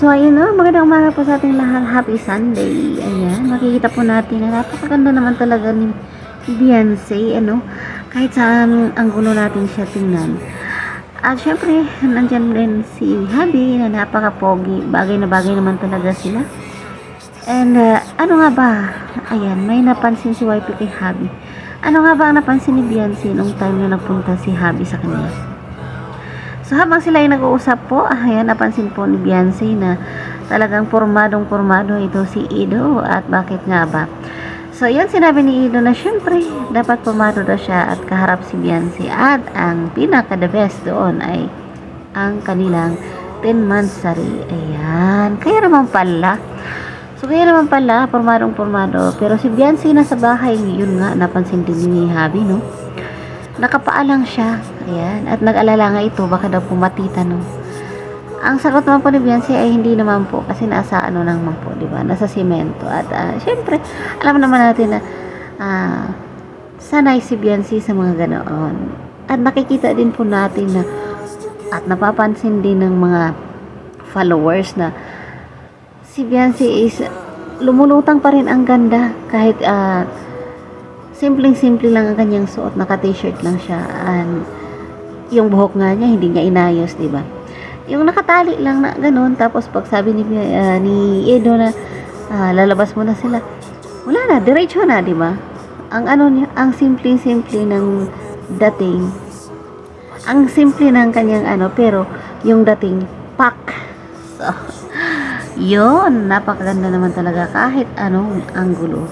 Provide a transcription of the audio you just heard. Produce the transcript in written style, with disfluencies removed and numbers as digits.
So, ayun no, magandang umaga po sa ating lahat. Happy Sunday. Ayan, makikita po natin na napakaganda naman talaga ni Beyonce, ano, kahit saan ang gulo natin siya tingnan. At syempre, nandyan din si Habi na napaka-pogi. Bagay na bagay naman talaga sila. And, ano nga ba? Ayan, may napansin si YP kay Habi. Ano nga ba ang napansin ni Beyonce nung time na nagpunta si Habi sa kanya? So habang sila ay nag-uusap po, ayan, napansin po ni Beyonce na talagang pormadong-pormado ito si Ido. At bakit nga ba? So yun, sinabi ni Ido na syempre dapat pormado daw siya at kaharap si Beyonce. At ang pinaka the best doon ay ang kanilang 10 monthsary. Ayan, kaya naman pala. So kaya naman pala, pormadong-pormado. Pero si Beyonce nasa bahay, yun nga, napansin din ni Habi, no? Nakapaalang siya. Ayan. At nag-alala nga ito, baka daw pumatita, no? Ang sagot naman po ni Beyonce ay hindi naman po, kasi nasa ano naman po, di ba? Nasa simento. At syempre, alam naman natin na sanay si Beyonce sa mga ganoon. At nakikita din po natin na at napapansin din ng mga followers na si Beyonce is lumulutang pa rin ang ganda kahit simpleng-simple lang ang kanyang suot, naka-t-shirt lang siya. And yung buhok nga niya, hindi niya inayos, di ba? Yung nakatali lang na ganun, tapos pag sabi ni Edo na lalabas mo na sila, wala na, diretso na, di ba? Ang ano niya, ang simple-simple ng dating. Ang simple ng kanyang ano, pero yung dating pak. So, yun, napakaganda naman talaga kahit anong anggulo.